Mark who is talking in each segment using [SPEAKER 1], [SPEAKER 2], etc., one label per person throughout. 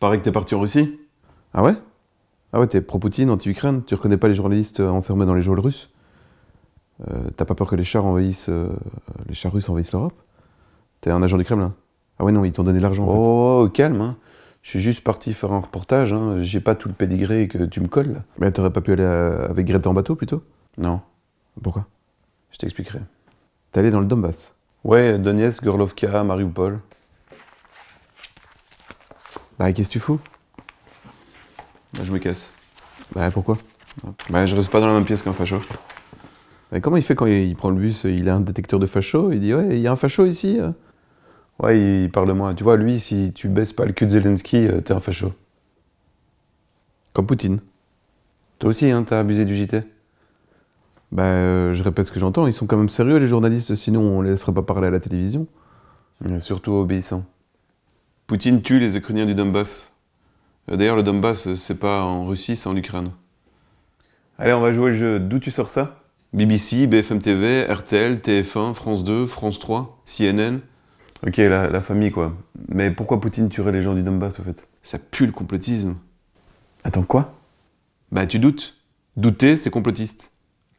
[SPEAKER 1] Paraît que t'es parti en Russie?
[SPEAKER 2] Ah ouais? Ah ouais, t'es pro-Poutine, anti-Ukraine, tu reconnais pas les journalistes enfermés dans les geôles russes? T'as pas peur que les chars russes envahissent l'Europe? T'es un agent du Kremlin? Ah ouais, non, ils t'ont donné de l'argent en fait.
[SPEAKER 1] Oh, calme, hein. Je suis juste parti faire un reportage, hein. J'ai pas tout le pédigré que tu me colles, là.
[SPEAKER 2] Mais t'aurais pas pu aller avec Greta en bateau plutôt?
[SPEAKER 1] Non,
[SPEAKER 2] Pourquoi?
[SPEAKER 1] je t'expliquerai.
[SPEAKER 2] T'es allé dans le Donbass.
[SPEAKER 1] Ouais, Donetsk, Gorlovka, Mariupol.
[SPEAKER 2] Bah, qu'est-ce que tu fous?
[SPEAKER 1] Bah, je me casse.
[SPEAKER 2] Bah, pourquoi?
[SPEAKER 1] Bah, je reste pas dans la même pièce qu'un facho.
[SPEAKER 2] Mais comment il fait quand il prend le bus? Il a un détecteur de facho, il dit ouais, il y a un facho ici.
[SPEAKER 1] Ouais, il parle de moi. Tu vois, lui, si tu baisses pas le cul de Zelensky, t'es un facho.
[SPEAKER 2] Comme Poutine.
[SPEAKER 1] Toi aussi, hein, t'as abusé du JT.
[SPEAKER 2] Bah, je répète ce que j'entends, ils sont quand même sérieux les journalistes, sinon on les laisserait pas parler à la télévision.
[SPEAKER 1] Et surtout obéissant. Poutine tue les Ukrainiens du Donbass. D'ailleurs, le Donbass, c'est pas en Russie, c'est en Ukraine. Allez, on va jouer le jeu. D'où tu sors ça? BBC, BFM TV, RTL, TF1, France 2, France 3, CNN. Ok, la famille, quoi. Mais pourquoi Poutine tuerait les gens du Donbass, au fait? Ça pue le complotisme. Attends, quoi? Bah, tu doutes. Douter, c'est complotiste.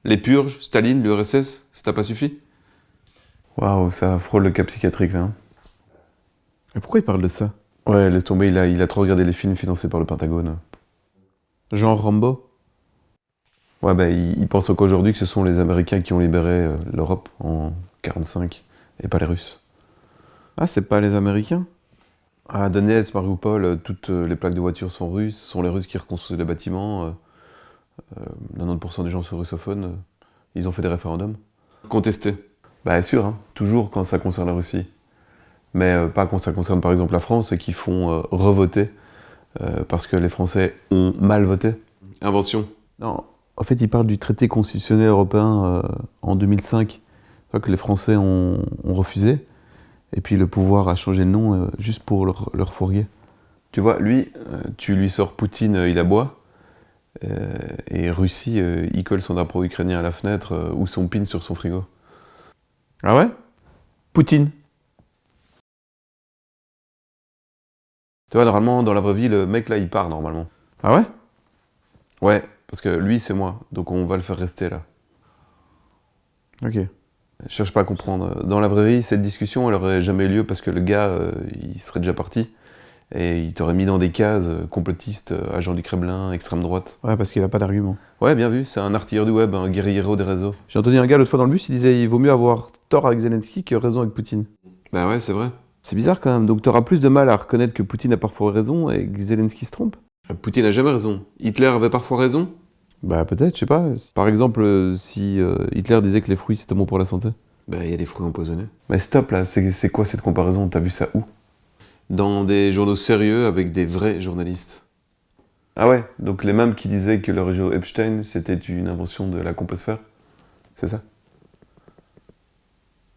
[SPEAKER 1] Les purges, Staline, l'URSS, ça t'a pas suffi? Waouh, ça frôle le cas psychiatrique, là. Hein.
[SPEAKER 2] Mais pourquoi il parle de ça?
[SPEAKER 1] Ouais, laisse tomber, il a trop regardé les films financés par le Pentagone.
[SPEAKER 2] Genre Rambo?
[SPEAKER 1] Ouais, bah, il pense qu'aujourd'hui que ce sont les Américains qui ont libéré l'Europe en 45, et pas les Russes.
[SPEAKER 2] Ah, c'est pas les Américains?
[SPEAKER 1] À Donetsk, Mariupol, toutes les plaques de voitures sont russes, ce sont les Russes qui reconstruisent les bâtiments. 90% des gens sont russophones, ils ont fait des référendums. Contesté. Bah sûr, hein, toujours quand ça concerne la Russie. Mais pas quand ça concerne par exemple la France, qui font revoter parce que les Français ont mal voté. Invention.
[SPEAKER 2] Non, en fait, il parle du traité constitutionnel européen en 2005, que les Français ont refusé, et puis le pouvoir a changé de nom juste pour leur fourguer.
[SPEAKER 1] Tu vois, lui, tu lui sors Poutine, il aboie, et Russie, il colle son drapeau ukrainien à la fenêtre ou son pin sur son frigo.
[SPEAKER 2] Ah ouais? Poutine.
[SPEAKER 1] Tu vois, normalement, dans la vraie vie, le mec là, il part normalement.
[SPEAKER 2] Ah ouais?
[SPEAKER 1] Ouais, parce que lui, c'est moi, donc on va le faire rester là.
[SPEAKER 2] Ok.
[SPEAKER 1] Je cherche pas à comprendre. Dans la vraie vie, cette discussion, elle aurait jamais eu lieu parce que le gars, il serait déjà parti. Et il t'aurait mis dans des cases, complotiste, agent du Kremlin, extrême droite.
[SPEAKER 2] Ouais, parce qu'il a pas d'argument.
[SPEAKER 1] Ouais, bien vu, c'est un artilleur du web, un guerriero des réseaux.
[SPEAKER 2] J'ai entendu un gars l'autre fois dans le bus, il disait il vaut mieux avoir tort avec Zelensky que raison avec Poutine.
[SPEAKER 1] Bah ouais, c'est vrai.
[SPEAKER 2] C'est bizarre quand même, donc t'auras plus de mal à reconnaître que Poutine a parfois raison et que Zelensky se trompe?
[SPEAKER 1] Poutine a jamais raison. Hitler avait parfois raison.
[SPEAKER 2] Bah peut-être, je sais pas. Par exemple, si Hitler disait que les fruits c'était bon pour la santé.
[SPEAKER 1] Bah il y a des fruits empoisonnés. Mais stop là, c'est quoi cette comparaison? T'as vu ça où? Dans des journaux sérieux avec des vrais journalistes. Ah ouais, donc les mêmes qui disaient que le réseau Epstein c'était une invention de la composphère? C'est ça?